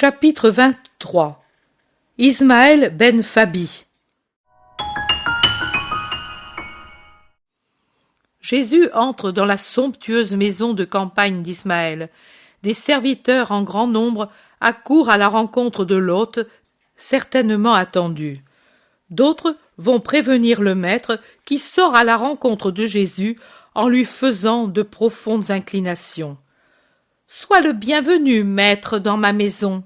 Chapitre 23. Ismaël ben Fabi. Jésus entre dans la somptueuse maison de campagne d'Ismaël. Des serviteurs en grand nombre accourent à la rencontre de l'hôte, certainement attendu. D'autres vont prévenir le maître qui sort à la rencontre de Jésus en lui faisant de profondes inclinations. « Sois le bienvenu, maître, dans ma maison. »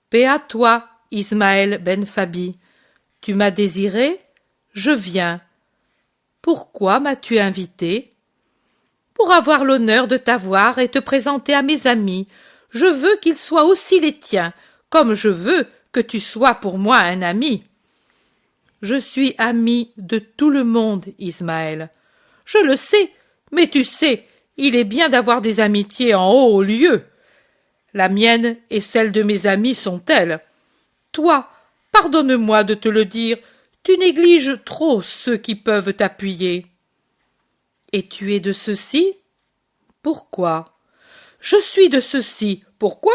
« Paix à toi, Ismaël ben Fabi. Tu m'as désiré, je viens. Pourquoi m'as-tu invité ? Pour avoir l'honneur de t'avoir et te présenter à mes amis. Je veux qu'ils soient aussi les tiens, comme je veux que tu sois pour moi un ami. Je suis ami de tout le monde, Ismaël. Je le sais, mais tu sais, il est bien d'avoir des amitiés en haut lieu. La mienne et celle de mes amis sont telles. Toi, pardonne-moi de te le dire, tu négliges trop ceux qui peuvent t'appuyer. Et tu es de ceux-ci ? Pourquoi ? Je suis de ceux-ci. Pourquoi ?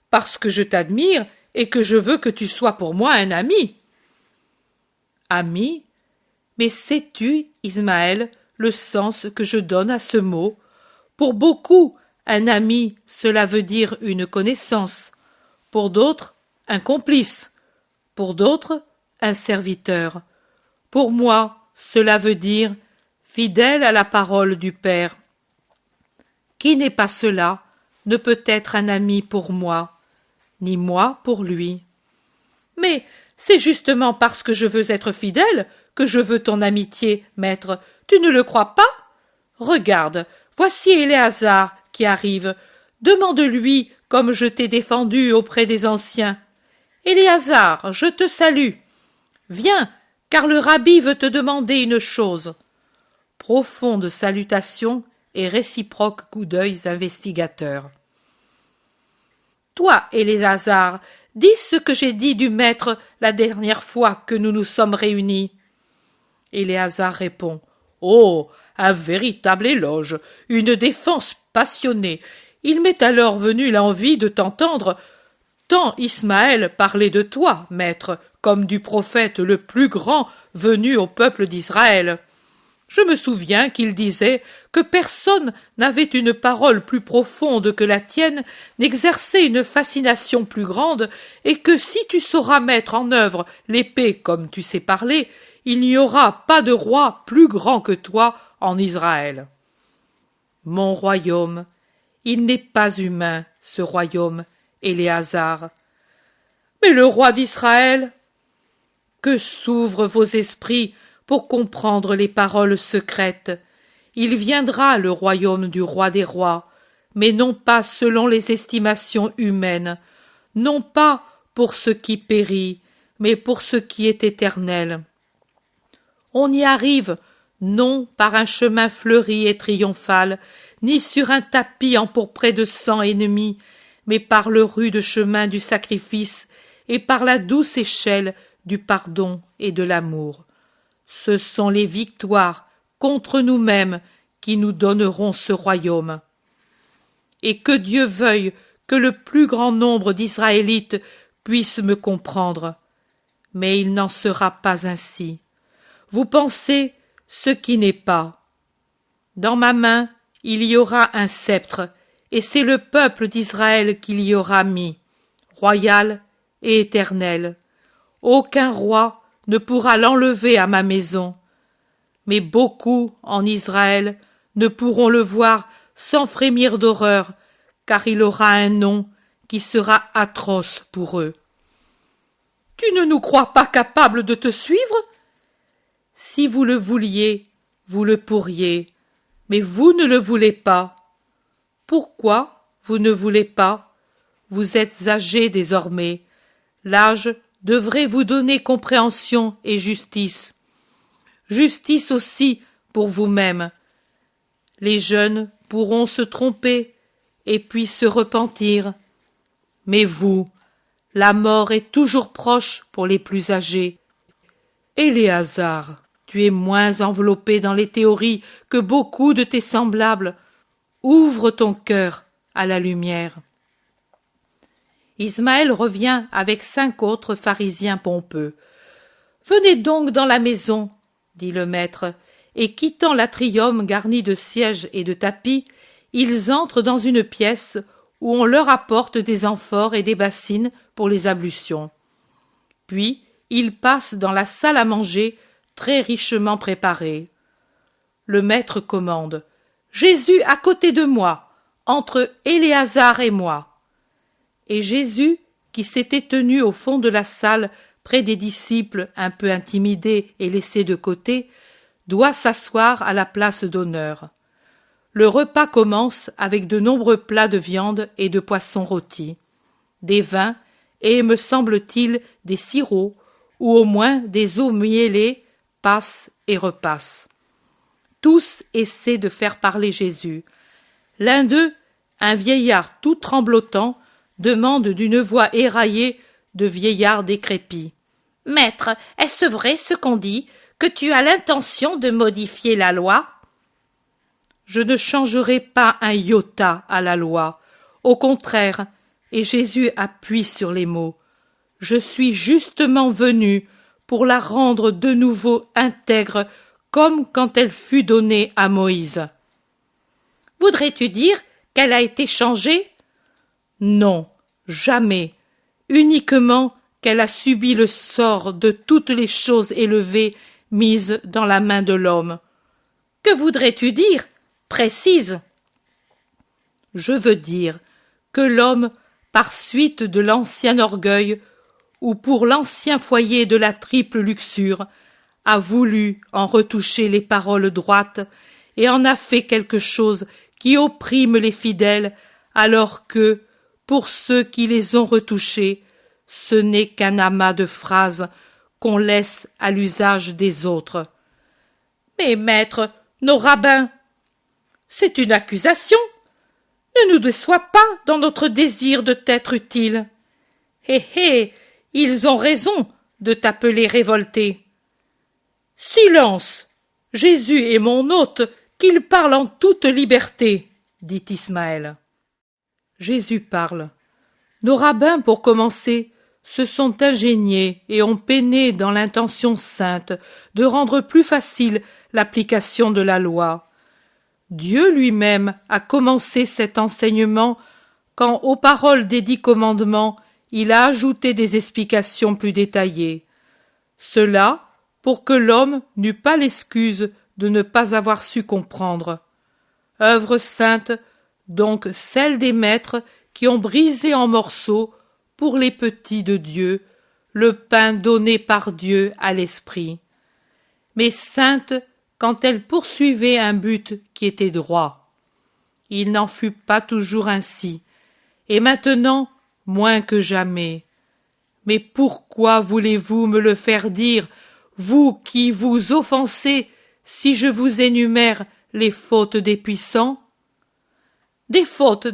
Parce que je t'admire et que je veux que tu sois pour moi un ami. Ami ? Mais sais-tu, Ismaël, le sens que je donne à ce mot ? Pour beaucoup, un ami, cela veut dire une connaissance. Pour d'autres, un complice. Pour d'autres, un serviteur. Pour moi, cela veut dire fidèle à la parole du Père. Qui n'est pas cela ne peut être un ami pour moi, ni moi pour lui. Mais c'est justement parce que je veux être fidèle que je veux ton amitié, maître. Tu ne le crois pas ? Regarde, voici Éléazar qui arrive. Demande-lui comme je t'ai défendu auprès des anciens. Éléazar, je te salue. Viens, car le rabbi veut te demander une chose. Profonde salutation et réciproque coup d'œil investigateur. Toi, Éléazar, dis ce que j'ai dit du maître la dernière fois que nous nous sommes réunis. Éléazar répond. Oh, un véritable éloge, une défense passionnée. Il m'est alors venu l'envie de t'entendre, tant Ismaël parlait de toi, maître, comme du prophète le plus grand venu au peuple d'Israël. Je me souviens qu'il disait que personne n'avait une parole plus profonde que la tienne, n'exerçait une fascination plus grande, et que si tu sauras mettre en œuvre l'épée comme tu sais parler, il n'y aura pas de roi plus grand que toi en Israël. Mon royaume, il n'est pas humain, ce royaume, Éléazar. Mais le roi d'Israël, que s'ouvrent vos esprits pour comprendre les paroles secrètes. Il viendra le royaume du roi des rois, mais non pas selon les estimations humaines, non pas pour ce qui périt, mais pour ce qui est éternel. On y arrive non par un chemin fleuri et triomphal, ni sur un tapis empourpré de sang ennemi, mais par le rude chemin du sacrifice et par la douce échelle du pardon et de l'amour. Ce sont les victoires contre nous-mêmes qui nous donneront ce royaume. Et que Dieu veuille que le plus grand nombre d'Israélites puissent me comprendre. Mais il n'en sera pas ainsi. Vous pensez ce qui n'est pas. Dans ma main, il y aura un sceptre, et c'est le peuple d'Israël qu'il y aura mis, royal et éternel. Aucun roi ne pourra l'enlever à ma maison. Mais beaucoup en Israël ne pourront le voir sans frémir d'horreur, car il aura un nom qui sera atroce pour eux. Tu ne nous crois pas capables de te suivre ? Si vous le vouliez, vous le pourriez, mais vous ne le voulez pas. Pourquoi vous ne voulez pas ? Vous êtes âgés désormais. L'âge devrait vous donner compréhension et justice. Justice aussi pour vous-même. Les jeunes pourront se tromper et puis se repentir. Mais vous, la mort est toujours proche pour les plus âgés. Éléazar, tu es moins enveloppé dans les théories que beaucoup de tes semblables. Ouvre ton cœur à la lumière. Ismaël revient avec 5 autres pharisiens pompeux. « Venez donc dans la maison, dit le maître, et quittant l'atrium garni de sièges et de tapis, ils entrent dans une pièce où on leur apporte des amphores et des bassines pour les ablutions. Puis ils passent dans la salle à manger, très richement préparée. Le maître commande « Jésus à côté de moi, entre Éléazar et moi. » Et Jésus, qui s'était tenu au fond de la salle, près des disciples un peu intimidés et laissés de côté, doit s'asseoir à la place d'honneur. Le repas commence avec de nombreux plats de viande et de poissons rôtis, des vins et, me semble-t-il, des sirops, ou au moins des eaux mielées, passent et repassent. Tous essaient de faire parler Jésus. L'un d'eux, un vieillard tout tremblotant, demande d'une voix éraillée de vieillard décrépit. « Maître, est-ce vrai ce qu'on dit, que tu as l'intention de modifier la loi ?» Je ne changerai pas un iota à la loi. Au contraire, et Jésus appuie sur les mots, je suis justement venu pour la rendre de nouveau intègre comme quand elle fut donnée à Moïse. Voudrais-tu dire qu'elle a été changée? Non, jamais, uniquement qu'elle a subi le sort de toutes les choses élevées mises dans la main de l'homme. Que voudrais-tu dire? Précise. Je veux dire que l'homme, par suite de l'ancien orgueil, ou pour l'ancien foyer de la triple luxure, a voulu en retoucher les paroles droites et en a fait quelque chose qui opprime les fidèles, alors que, pour ceux qui les ont retouchés, ce n'est qu'un amas de phrases qu'on laisse à l'usage des autres. Mais maître, nos rabbins, c'est une accusation. Ne nous déçois pas dans notre désir de t'être utile. Hé hé, ils ont raison de t'appeler révolté. Silence! Jésus est mon hôte, qu'il parle en toute liberté, dit Ismaël. Jésus parle. Nos rabbins, pour commencer, se sont ingéniés et ont peiné dans l'intention sainte de rendre plus facile l'application de la loi. Dieu lui-même a commencé cet enseignement quand, aux paroles des 10 commandements, il a ajouté des explications plus détaillées. Cela pour que l'homme n'eût pas l'excuse de ne pas avoir su comprendre. Œuvre sainte, donc celle des maîtres qui ont brisé en morceaux, pour les petits de Dieu, le pain donné par Dieu à l'esprit. Mais sainte quand elle poursuivait un but qui était droit. Il n'en fut pas toujours ainsi, et maintenant moins que jamais. Mais pourquoi voulez-vous me le faire dire, vous qui vous offensez, si je vous énumère les fautes des puissants? Des fautes,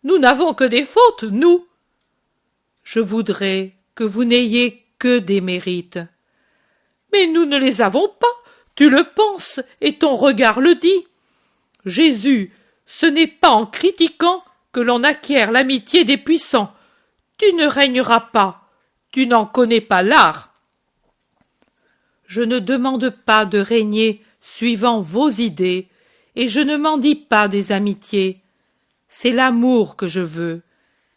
nous n'avons que des fautes, nous. Je voudrais que vous n'ayez que des mérites. Mais nous ne les avons pas, tu le penses, et ton regard le dit. Jésus, ce n'est pas en critiquant que l'on acquiert l'amitié des puissants. Tu ne régneras pas, tu n'en connais pas l'art. Je ne demande pas de régner suivant vos idées, et je ne m'en dis pas des amitiés. C'est l'amour que je veux,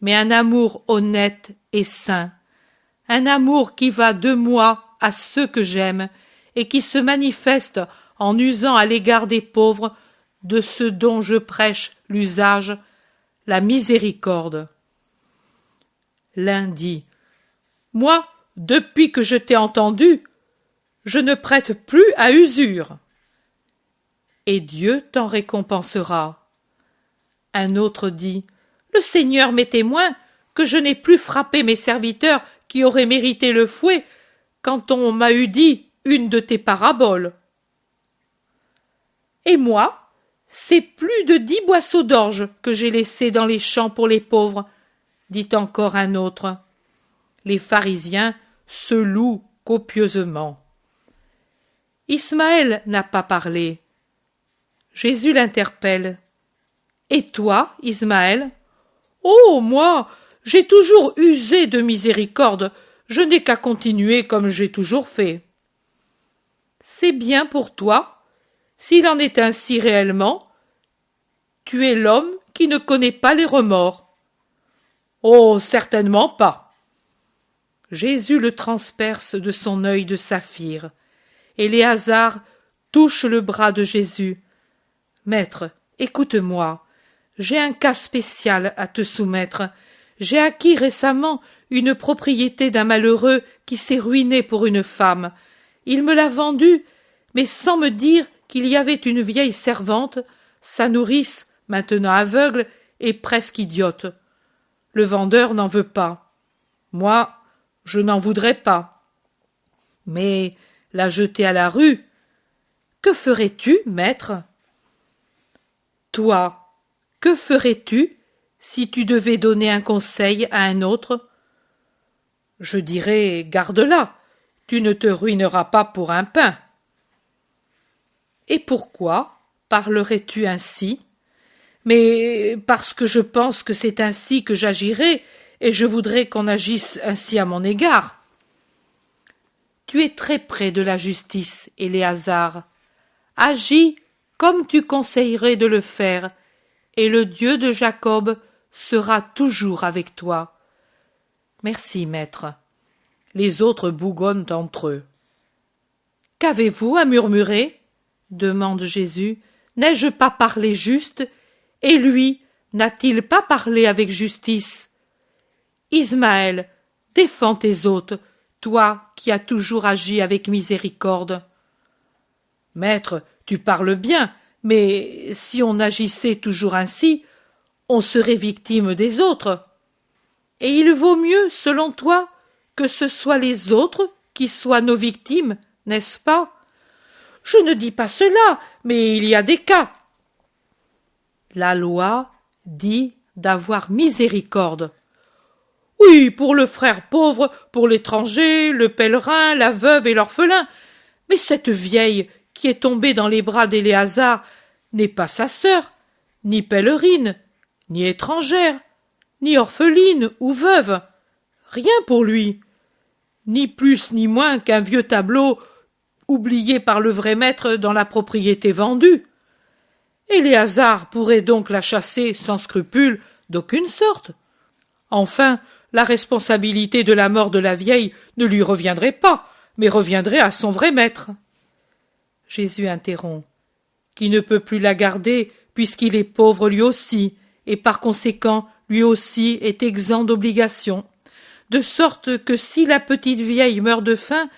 mais un amour honnête et sain, un amour qui va de moi à ceux que j'aime, et qui se manifeste en usant à l'égard des pauvres de ce dont je prêche l'usage, la miséricorde. L'un dit « Moi, depuis que je t'ai entendu, je ne prête plus à usure. » Et Dieu t'en récompensera. Un autre dit « Le Seigneur m'est témoin que je n'ai plus frappé mes serviteurs qui auraient mérité le fouet quand on m'a eu dit une de tes paraboles. » Et moi, c'est plus de 10 boisseaux d'orge que j'ai laissés dans les champs pour les pauvres, dit encore un autre. Les pharisiens se louent copieusement. Ismaël n'a pas parlé. Jésus l'interpelle. Et toi, Ismaël? Oh, moi, J'ai toujours usé de miséricorde, je n'ai qu'à continuer comme j'ai toujours fait. C'est bien pour toi. S'il en est ainsi réellement, tu es l'homme qui ne connaît pas les remords. Oh, certainement pas. Jésus le transperce de son œil de saphir. Éléazar touche le bras de Jésus. Maître, écoute-moi. J'ai un cas spécial à te soumettre. J'ai acquis récemment une propriété d'un malheureux qui s'est ruiné pour une femme. Il me l'a vendue, mais sans me dire qu'il y avait une vieille servante, sa nourrice, maintenant aveugle et presque idiote. Le vendeur n'en veut pas. Moi, je n'en voudrais pas. Mais la jeter à la rue, que ferais-tu, maître? Toi, que ferais-tu si tu devais donner un conseil à un autre? Je dirais, garde-la, tu ne te ruineras pas pour un pain. Et pourquoi parlerais-tu ainsi? Mais parce que je pense que c'est ainsi que j'agirai, et je voudrais qu'on agisse ainsi à mon égard. Tu es très près de la justice, Éléazar. Agis comme tu conseillerais de le faire, et le Dieu de Jacob sera toujours avec toi. Merci, maître. Les autres bougonnent entre eux. Qu'avez-vous à murmurer? Demande Jésus. N'ai-je pas parlé juste? Et lui, n'a-t-il pas parlé avec justice? Ismaël, défends tes hôtes, toi qui as toujours agi avec miséricorde. Maître, tu parles bien, mais si on agissait toujours ainsi, on serait victime des autres. Et il vaut mieux, selon toi, que ce soit les autres qui soient nos victimes, n'est-ce pas? Je ne dis pas cela, mais il y a des cas. La loi dit d'avoir miséricorde. Oui, pour le frère pauvre, pour l'étranger, le pèlerin, la veuve et l'orphelin. Mais cette vieille qui est tombée dans les bras d'Éléazar n'est pas sa sœur, ni pèlerine, ni étrangère, ni orpheline ou veuve. Rien pour lui. Ni plus ni moins qu'un vieux tableau oublié par le vrai maître dans la propriété vendue. Éléazar pourrait donc la chasser sans scrupule d'aucune sorte. Enfin, la responsabilité de la mort de la vieille ne lui reviendrait pas, mais reviendrait à son vrai maître. Jésus interrompt. Qui ne peut plus la garder, puisqu'il est pauvre lui aussi, et par conséquent lui aussi est exempt d'obligation, de sorte que si la petite vieille meurt de faim,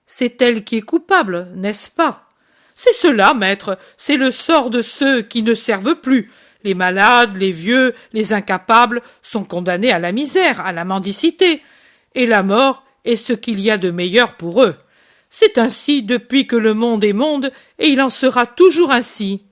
c'est elle qui est coupable, n'est-ce pas? C'est cela, maître, c'est le sort de ceux qui ne servent plus. Les malades, les vieux, les incapables sont condamnés à la misère, à la mendicité, et la mort est ce qu'il y a de meilleur pour eux. C'est ainsi depuis que le monde est monde, et il en sera toujours ainsi.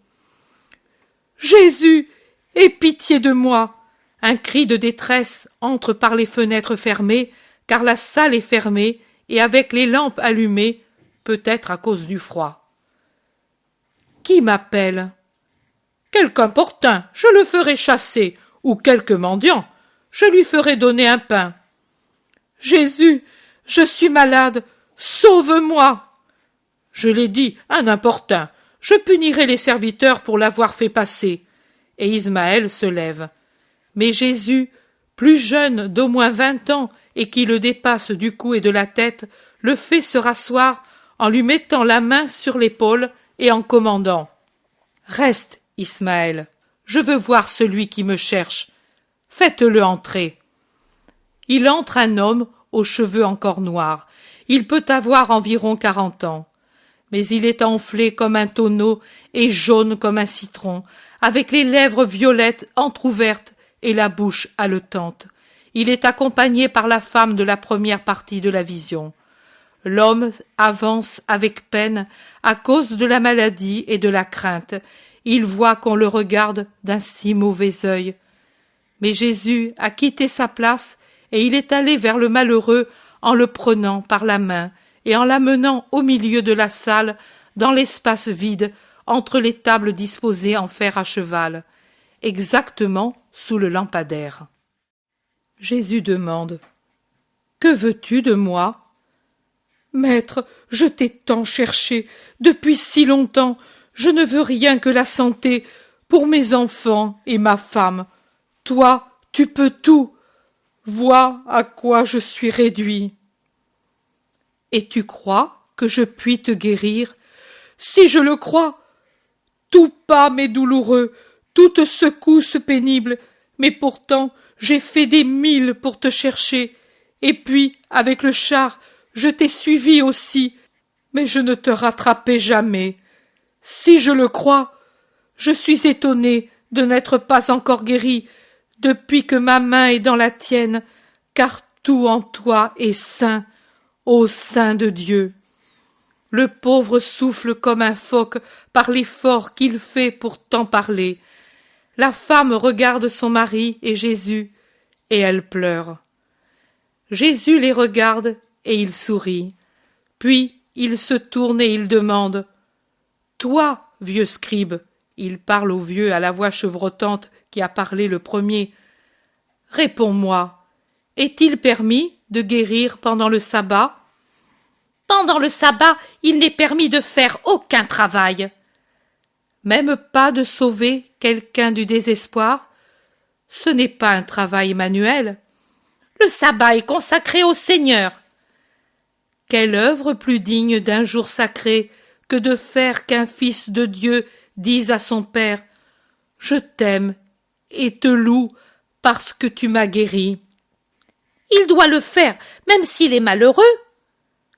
Jésus, aie pitié de moi! Un cri de détresse entre par les fenêtres fermées, car la salle est fermée, et avec les lampes allumées, peut-être à cause du froid. Qui m'appelle? Quelque importun, je le ferai chasser, ou quelque mendiant, je lui ferai donner un pain. Jésus, je suis malade, sauve-moi! Je l'ai dit, un importun, je punirai les serviteurs pour l'avoir fait passer. Et Ismaël se lève. Mais Jésus, plus jeune d'au moins 20 ans et qui le dépasse du cou et de la tête, le fait se rasseoir en lui mettant la main sur l'épaule et en commandant. Reste, Ismaël, je veux voir celui qui me cherche. Faites-le entrer. Il entre un homme aux cheveux encore noirs. Il peut avoir environ 40 ans. Mais il est enflé comme un tonneau et jaune comme un citron, avec les lèvres violettes entr'ouvertes et la bouche haletante. Il est accompagné par la femme de la première partie de la vision. L'homme avance avec peine à cause de la maladie et de la crainte. Il voit qu'on le regarde d'un si mauvais œil. Mais Jésus a quitté sa place et il est allé vers le malheureux en le prenant par la main et en l'amenant au milieu de la salle, dans l'espace vide, entre les tables disposées en fer à cheval, exactement sous le lampadaire. Jésus demande: Que veux-tu de moi? Maître, je t'ai tant cherché, depuis si longtemps, je ne veux rien que la santé pour mes enfants et ma femme. Toi, tu peux tout. Vois à quoi je suis réduit. Et tu crois que je puis te guérir? Si je le crois, tout pas m'est douloureux, toute secousse pénible, mais pourtant j'ai fait des milles pour te chercher, et puis, avec le char, je t'ai suivi aussi, mais je ne te rattrapai jamais. Si je le crois, je suis étonné de n'être pas encore guéri, depuis que ma main est dans la tienne, car tout en toi est saint, ô Saint de Dieu. Le pauvre souffle comme un phoque par l'effort qu'il fait pour t'en parler. La femme regarde son mari et Jésus, et elle pleure. Jésus les regarde et il sourit. Puis il se tourne et il demande: Toi, vieux scribe, il parle au vieux à la voix chevrotante qui a parlé le premier, réponds-moi, est-il permis de guérir pendant le sabbat? Pendant le sabbat, il n'est permis de faire aucun travail. Même pas de sauver quelqu'un du désespoir? Ce n'est pas un travail manuel. Le sabbat est consacré au Seigneur. Quelle œuvre plus digne d'un jour sacré que de faire qu'un fils de Dieu dise à son Père: Je t'aime et te loue parce que tu m'as guéri. Il doit le faire, même s'il est malheureux.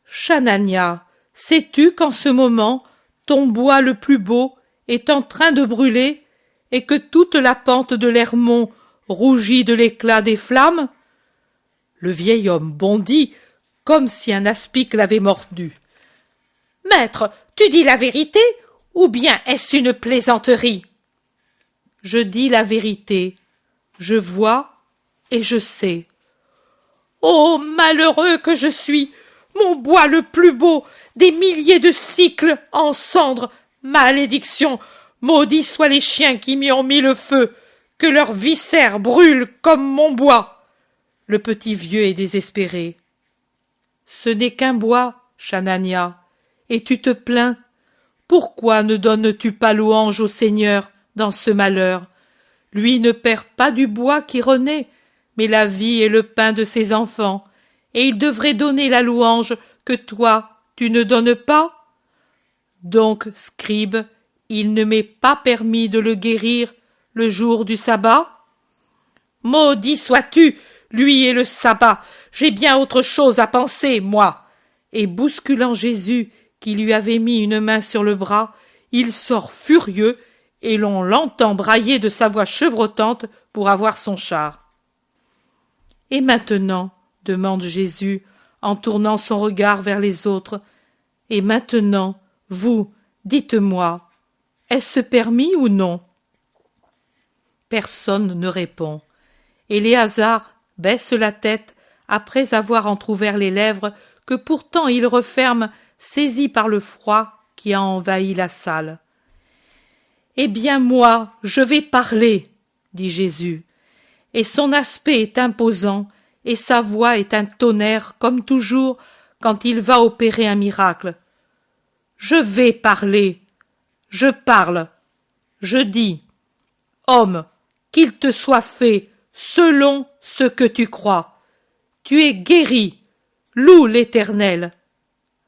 Chanania, sais-tu qu'en ce moment, ton bois le plus beau est en train de brûler et que toute la pente de l'Hermont rougit de l'éclat des flammes? Le vieil homme bondit comme si un aspic l'avait mordu. Maître, tu dis la vérité ou bien est-ce une plaisanterie? Je dis la vérité. Je vois et je sais. Ô malheureux que je suis! Mon bois le plus beau, des milliers de cycles en cendres! Malédiction! Maudits soient les chiens qui m'y ont mis le feu! Que leurs viscères brûlent comme mon bois! Le petit vieux est désespéré. Ce n'est qu'un bois, Chanania, et tu te plains. Pourquoi ne donnes-tu pas louange au Seigneur dans ce malheur? Lui ne perd pas du bois qui renaît, mais la vie et le pain de ses enfants, et il devrait donner la louange que toi tu ne donnes pas? Donc, scribe, il ne m'est pas permis de le guérir le jour du sabbat? Maudit sois-tu, lui et le sabbat, j'ai bien autre chose à penser, moi. Et bousculant Jésus, qui lui avait mis une main sur le bras, il sort furieux, et l'on l'entend brailler de sa voix chevrotante pour avoir son char. Et maintenant, demande Jésus, en tournant son regard vers les autres, et maintenant, vous, dites-moi, est-ce permis ou non? Personne ne répond. Éléazar baisse la tête après avoir entr'ouvert les lèvres que pourtant il referme, saisi par le froid qui a envahi la salle. Eh bien moi, je vais parler, dit Jésus, et son aspect est imposant, et sa voix est un tonnerre, comme toujours quand il va opérer un miracle. Je vais parler, je parle, je dis, homme, qu'il te soit fait selon ce que tu crois. Tu es guéri, loue l'Éternel.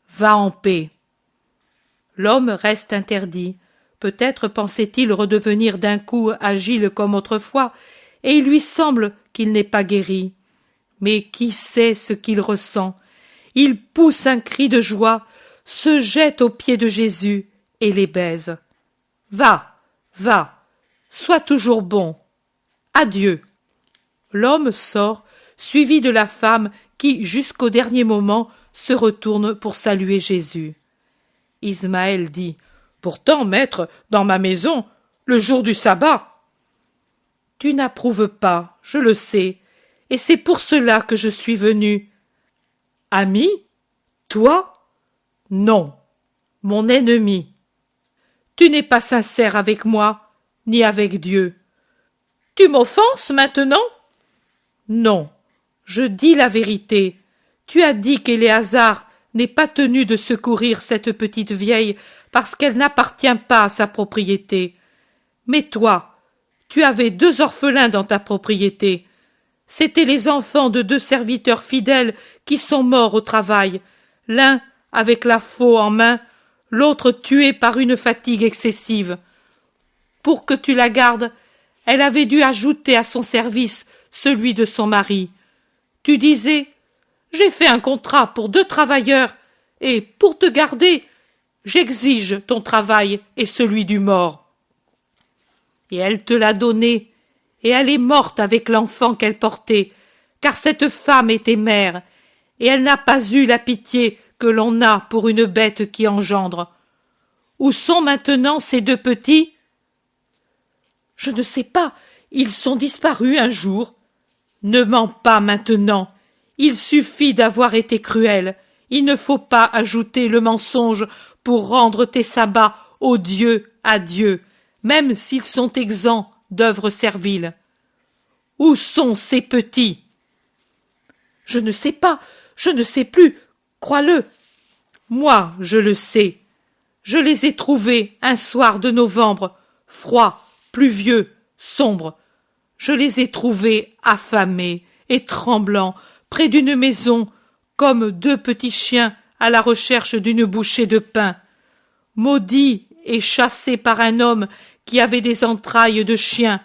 Va en paix. L'homme reste interdit. Peut-être pensait-il redevenir d'un coup agile comme autrefois, et il lui semble qu'il n'est pas guéri. Mais qui sait ce qu'il ressent? Il pousse un cri de joie, se jette aux pieds de Jésus et les baise. Va, va, sois toujours bon. Adieu. L'homme sort, suivi de la femme qui, jusqu'au dernier moment, se retourne pour saluer Jésus. Ismaël dit: Pourtant, maître, dans ma maison, le jour du sabbat. Tu n'approuves pas, je le sais, et c'est pour cela que je suis venu. Ami? Toi? Non, mon ennemi. Tu n'es pas sincère avec moi, ni avec Dieu. Tu m'offenses maintenant? Non, Je dis la vérité. Tu as dit qu'Éléazar n'est pas tenu de secourir cette petite vieille parce qu'elle n'appartient pas à sa propriété. Mais toi, tu avais 2 orphelins dans ta propriété. C'étaient les enfants de 2 serviteurs fidèles qui sont morts au travail, l'un avec la faux en main, l'autre tué par une fatigue excessive. Pour que tu la gardes, elle avait dû ajouter à son service celui de son mari. Tu disais, j'ai fait un contrat pour 2 travailleurs, et pour te garder, j'exige ton travail et celui du mort. Et elle te l'a donné, et elle est morte avec l'enfant qu'elle portait, car cette femme était mère, et elle n'a pas eu la pitié que l'on a pour une bête qui engendre. Où sont maintenant ces 2 petits? Je ne sais pas, ils sont disparus un jour. Ne mens pas maintenant, il suffit d'avoir été cruel, il ne faut pas ajouter le mensonge pour rendre tes sabbats odieux à Dieu, même s'ils sont exempts d'œuvres serviles. Où sont ces petits? Je ne sais pas, je ne sais plus, crois-le. Moi, je le sais. Je les ai trouvés un soir de novembre, froid, pluvieux, sombre. Je les ai trouvés affamés et tremblants près d'une maison, comme 2 petits chiens à la recherche d'une bouchée de pain. Maudits et chassés par un homme qui avait des entrailles de chien,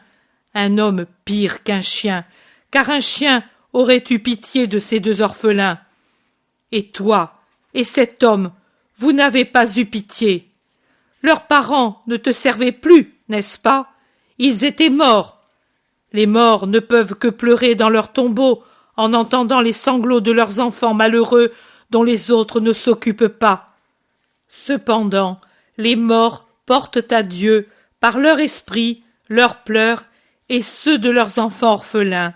un homme pire qu'un chien, car un chien aurait eu pitié de ces 2 orphelins. Et toi, et cet homme, vous n'avez pas eu pitié. Leurs parents ne te servaient plus, n'est-ce pas? Ils étaient morts. Les morts ne peuvent que pleurer dans leur tombeau en entendant les sanglots de leurs enfants malheureux dont les autres ne s'occupent pas. Cependant, les morts portent à Dieu, par leur esprit, leurs pleurs et ceux de leurs enfants orphelins,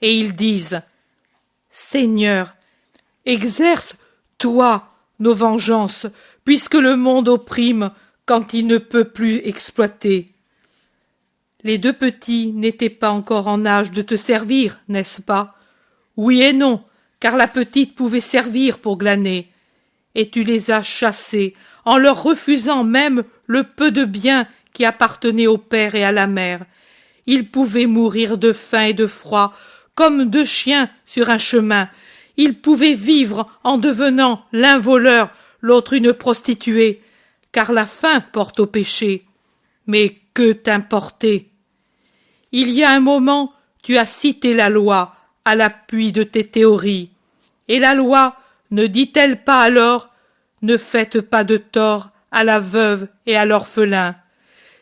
et ils disent « Seigneur, exerce, toi, nos vengeances, puisque le monde opprime quand il ne peut plus exploiter. » Les 2 petits n'étaient pas encore en âge de te servir, n'est-ce pas? Oui et non, car la petite pouvait servir pour glaner. Et tu les as chassés, en leur refusant même le peu de bien qui appartenait au père et à la mère. Ils pouvaient mourir de faim et de froid, comme 2 chiens sur un chemin. Ils pouvaient vivre en devenant l'un voleur, l'autre une prostituée, car la faim porte au péché. Mais que t'importait? Il y a un moment, tu as cité la loi à l'appui de tes théories. Et la loi ne dit-elle pas alors « Ne faites pas de tort à la veuve et à l'orphelin.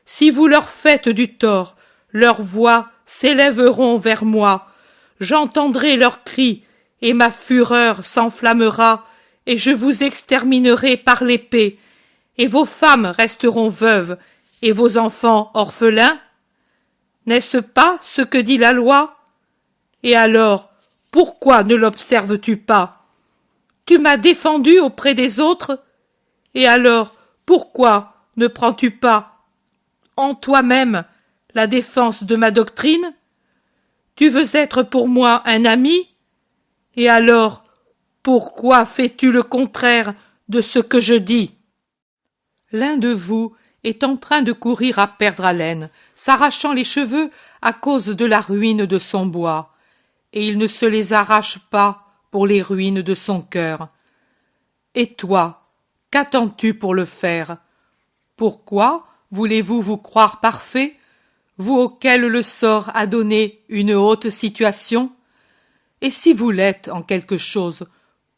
Si vous leur faites du tort, leurs voix s'élèveront vers moi. J'entendrai leurs cris, et ma fureur s'enflammera, et je vous exterminerai par l'épée, et vos femmes resteront veuves, et vos enfants orphelins. N'est-ce pas ce que dit la loi? Et alors, pourquoi ne l'observes-tu pas? Tu m'as défendu auprès des autres, et alors, pourquoi ne prends-tu pas en toi-même la défense de ma doctrine? Tu veux être pour moi un ami? Et alors, pourquoi fais-tu le contraire de ce que je dis? L'un de vous est en train de courir à perdre haleine, s'arrachant les cheveux à cause de la ruine de son bois, et il ne se les arrache pas pour les ruines de son cœur. Et toi, qu'attends-tu pour le faire? Pourquoi voulez-vous vous croire parfait, vous auquel le sort a donné une haute situation? Et si vous l'êtes en quelque chose,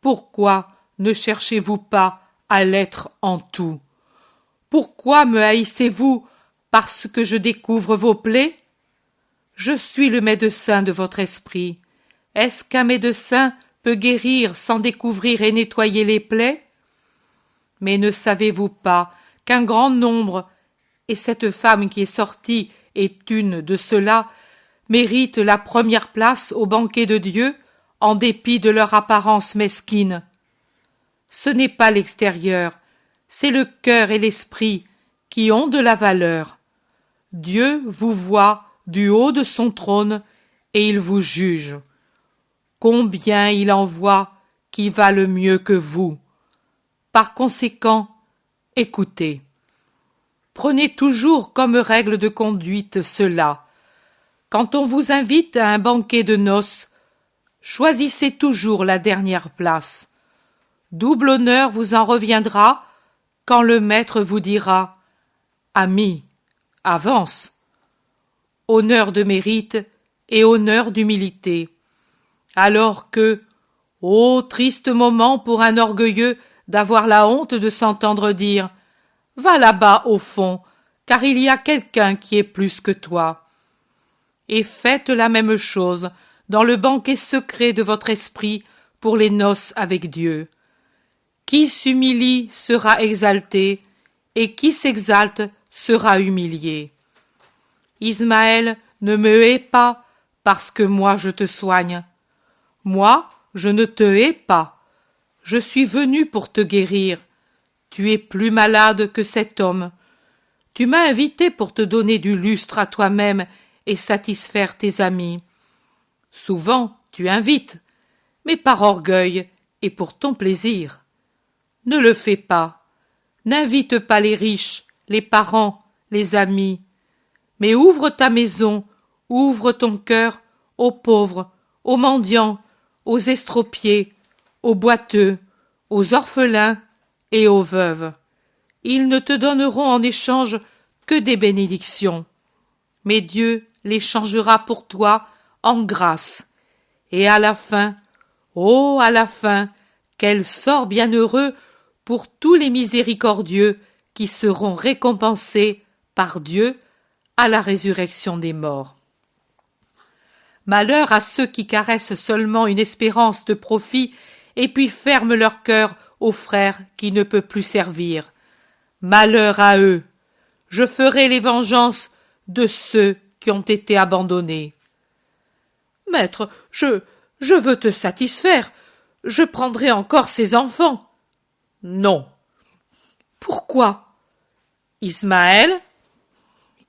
pourquoi ne cherchez-vous pas à l'être en tout? Pourquoi me haïssez-vous parce que je découvre vos plaies? Je suis le médecin de votre esprit. Est-ce qu'un médecin peut guérir sans découvrir et nettoyer les plaies? Mais ne savez-vous pas qu'un grand nombre, et cette femme qui est sortie est une de ceux-là, méritent la première place au banquet de Dieu, en dépit de leur apparence mesquine? Ce n'est pas l'extérieur, c'est le cœur et l'esprit qui ont de la valeur. Dieu vous voit du haut de son trône et il vous juge. combien il en voit qui valent mieux que vous. Par conséquent, écoutez. Prenez toujours comme règle de conduite cela. Quand on vous invite à un banquet de noces, choisissez toujours la dernière place. Double honneur vous en reviendra quand le maître vous dira « Ami, avance !» Honneur de mérite et honneur d'humilité. Alors que, ô triste moment pour un orgueilleux d'avoir la honte de s'entendre dire « Va là-bas au fond, car il y a quelqu'un qui est plus que toi. » Et faites la même chose dans le banquet secret de votre esprit pour les noces avec Dieu. Qui s'humilie sera exalté, et qui s'exalte sera humilié. Ismaël, ne me hais pas, parce que moi je te soigne. Moi, je ne te hais pas. Je suis venu pour te guérir. Tu es plus malade que cet homme. Tu m'as invité pour te donner du lustre à toi-même et satisfaire tes amis. Souvent, tu invites, mais par orgueil et pour ton plaisir. Ne le fais pas. N'invite pas les riches, les parents, les amis. Mais ouvre ta maison, ouvre ton cœur aux pauvres, aux mendiants, aux estropiés, aux boiteux, aux orphelins et aux veuves. Ils ne te donneront en échange que des bénédictions. Mais Dieu les changera pour toi en grâce. Et à la fin, oh, à la fin, quel sort bienheureux pour tous les miséricordieux qui seront récompensés par Dieu à la résurrection des morts. Malheur à ceux qui caressent seulement une espérance de profit et puis ferment leur cœur au frère qui ne peut plus servir. Malheur à eux. Je ferai les vengeances de ceux qui ont été abandonnés. Maître, je veux te satisfaire. Je prendrai encore ces enfants. Non. Pourquoi? Ismaël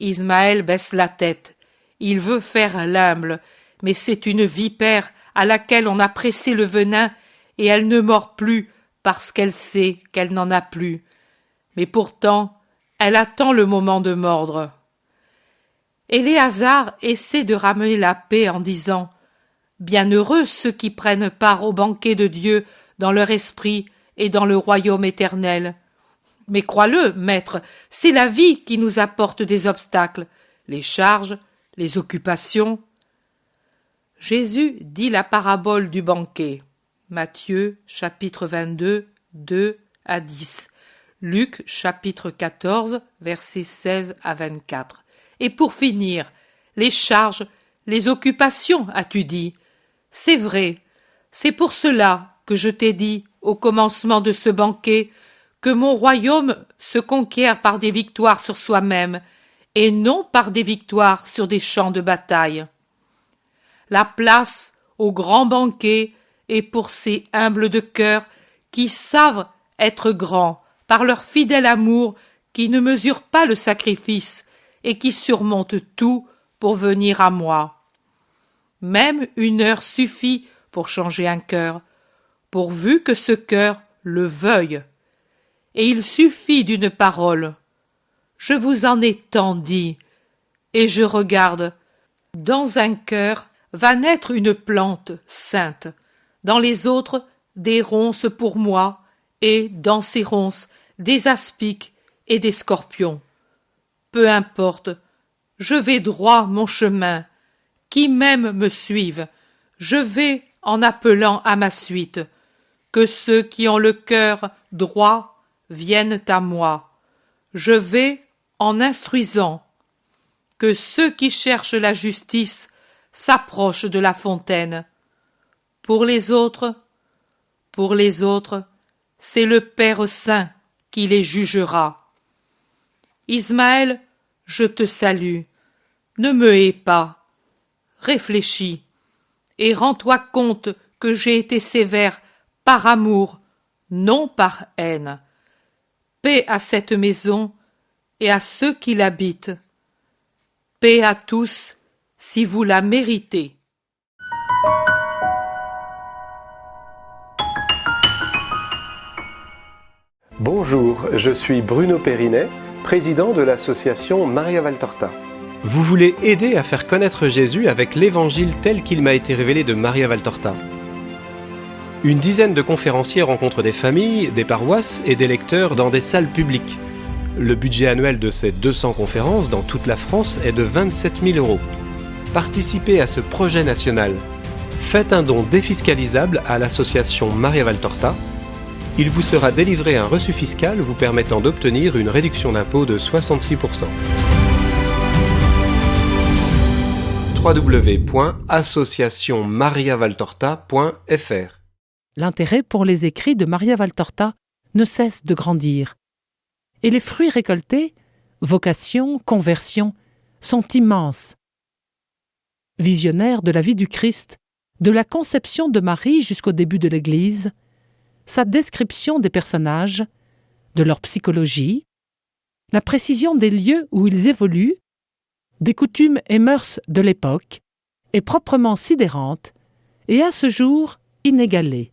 baisse la tête. Il veut faire l'humble, mais c'est une vipère à laquelle on a pressé le venin et elle ne mord plus parce qu'elle sait qu'elle n'en a plus. Mais pourtant, elle attend le moment de mordre. Éléazar essaie de ramener la paix en disant « Bienheureux ceux qui prennent part au banquet de Dieu dans leur esprit et dans le royaume éternel. » Mais crois-le, maître, c'est la vie qui nous apporte des obstacles, les charges, les occupations. Jésus dit la parabole du banquet. Matthieu, chapitre 22, 2 à 10. Luc, chapitre 14, versets 16 à 24. Et pour finir, les charges, les occupations, as-tu dit? C'est vrai. C'est pour cela que je t'ai dit, au commencement de ce banquet, que mon royaume se conquiert par des victoires sur soi-même, et non par des victoires sur des champs de bataille. La place au grand banquet est pour ces humbles de cœur qui savent être grands par leur fidèle amour, qui ne mesurent pas le sacrifice et qui surmontent tout pour venir à moi. Même 1 heure suffit pour changer un cœur, pourvu que ce cœur le veuille. Et il suffit d'une parole. Je vous en ai tant dit, et je regarde. Dans un cœur va naître une plante sainte, dans les autres des ronces pour moi, et dans ces ronces des aspics et des scorpions. Peu importe, je vais droit mon chemin. Qui même me suive, je vais en appelant à ma suite. Que ceux qui ont le cœur droit viennent à moi. Je vais en instruisant. Que ceux qui cherchent la justice s'approchent de la fontaine. Pour les autres, c'est le Père Saint qui les jugera. Ismaël, je te salue. Ne me hais pas. Réfléchis et rends-toi compte que j'ai été sévère par amour, non par haine. Paix à cette maison et à ceux qui l'habitent. Paix à tous si vous la méritez. Bonjour, je suis Bruno Périnet, président de l'association Maria Valtorta. Vous voulez aider à faire connaître Jésus avec l'évangile tel qu'il m'a été révélé de Maria Valtorta. Une dizaine de conférenciers rencontrent des familles, des paroisses et des lecteurs dans des salles publiques. Le budget annuel de ces 200 conférences dans toute la France est de 27 000 €. Participez à ce projet national. Faites un don défiscalisable à l'association Maria Valtorta. Il vous sera délivré un reçu fiscal vous permettant d'obtenir une réduction d'impôt de 66%. www.associationmariavaltorta.fr. L'intérêt pour les écrits de Maria Valtorta ne cesse de grandir. Et les fruits récoltés, vocation, conversion, sont immenses. Visionnaire de la vie du Christ, de la conception de Marie jusqu'au début de l'Église, sa description des personnages, de leur psychologie, la précision des lieux où ils évoluent, des coutumes et mœurs de l'époque, est proprement sidérante et à ce jour inégalée.